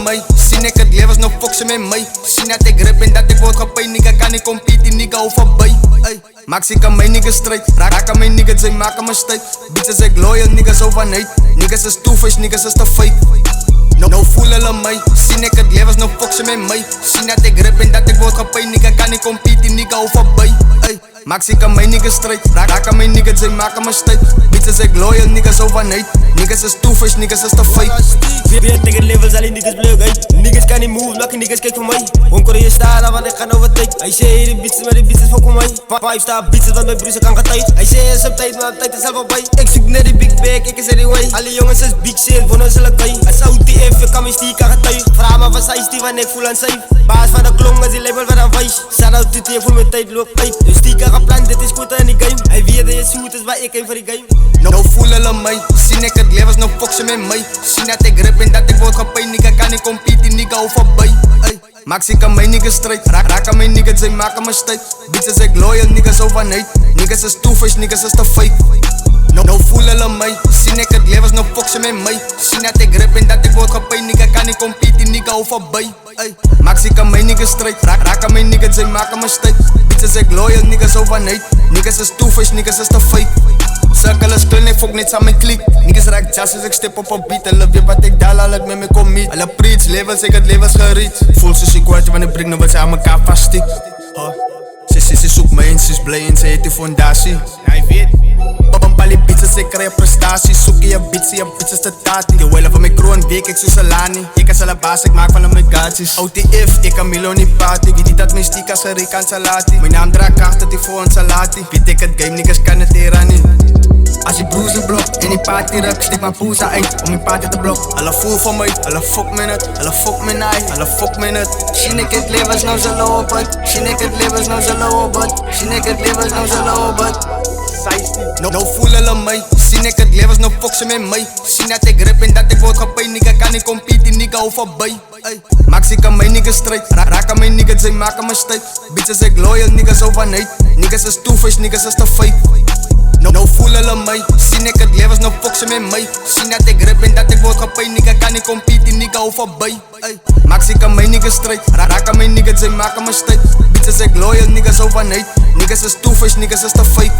my. Sien ek het levens, nou fok ze met my. Sien dat ek rip en dat ek word gepay. Nigga kan nie compete, nigga hou voorbij. Max ik aan my nigga strijd. Raak aan my niggas, zij maken me stijf. Bitches ek loyal, niggas overnight. Niggas is two-fish, niggas is te fake. Nou voel hulle my. Sien ek het levens, nou fok ze met my. Sien dat ek rip en dat ek word gepay. Nigga kan nie compete, nigga hou voorbij. Max ik aan my nigga strijd. Raak aan my niggas, zij maken me stijf. Bitches ek loyal, niggas overnight. Niggas is two-fish, niggas is te fake. Weer tegen levels, al die niggas bleu, ey. Niggas kan niet move, lucky niggas kijk voor mij. Onkel je staat, want ik ga overtake. Hij zei die bitches, maar die bitches fuck voor mij. 5-star bitches, want mijn broers kan getijd. Hij zei is op tijd, maar op tijd is zelf bij. Ik zoek naar die big bag, ik is anyway. Alle jongens is big shit, wonen ze lekker. Hij zou TF, ik kan mijn stiek aan getuig. Vraag me van size, die van ik voel aan safe. Baas van de klong, als die label van een vice. Shout out to TF, voel mijn tijd loopt uit. Dus stiek aan gepland, dit is goed in die game. Hij weet dat je zoet is, waar ik heen voor die game. Nou voel hulle my. Sien ek het levens, nou fok ze met my. Sien dat ek rip en dat ek word gepay. Nigga kan nie compete, nigga hou voorbij. Max ik aan my nigga strijd. Raak aan my niggas, zij maken me stijf. Bitches ek loyal, niggas overnight. Niggas is two-fish, niggas is te fake. Nou voel hulle my. Sien ek het levens, nou fok ze met my. Sien dat ek rip en dat ek word gepay. Nigga kan nie compete, nigga hou voorbij. Max ik aan my nigga strijd. Raak aan my niggas, zij maken me stijf. Bitches ek loyal, niggas overnight. Niggas is two-fish, niggas is te fake. Cirkel is klein, ek fok net saam my klik. Niggas raak jazz as ek step op een beat. Hulle weet wat ek daal, al ek met my kom meet. Hulle preach, levels, ek het levels gereach. Voel soos die kwartje van die brik, nou wat sy aan mekaar vaststiek. Sy soek my en sy is blij en sy het die fondatie. Hy weet op al die bitches, ek krijg prestatie. Soek jy bitch, jy bitches te tati. Die wile van my kroon, week ek soos Alani. Ek is hulle baas, ek maak van hulle my gaties. OTF, ek kan Milo nie party. Wie die dat my stiek as gereek aan salati. My naam draak kracht, dat die voor ons salati. Weet ek het game, niggas kan het hier aan nie. Als die broers een blok en die party ruk, steek mijn poes uit om die party te blok. Hulle voel van my, hulle fok my net, hulle fok my naai, hulle fok my net. Sien ek het levens, nou ze loop het. Sien ek het levens, nou ze loop het. Sien ek het levens, nou ze loop het. Nou voel hulle my. Sien ek het levens, nou fok ze met my. Sien dat ek rip en dat ek word gepay. Nigga kan nie compete, nigga hou voorbij. Max ik aan my nigga strijd. Raak aan my niggas, zij maken me stijf. Bitches ek loyal, niggas overnight. Niggas is two-fish, niggas is te fake. Nou voel hulle my. Sien ek het levens, nou fok ze met my. Sien dat ek rip en dat ek word gepay. Nigga kan nie compete, nigga hou voorbij. Max ik aan my nigga strijd. Raak aan my niggas, zij maken me stijf. Bitches ek loyal, niggas overnight. Niggas is two-fish, niggas is te fake.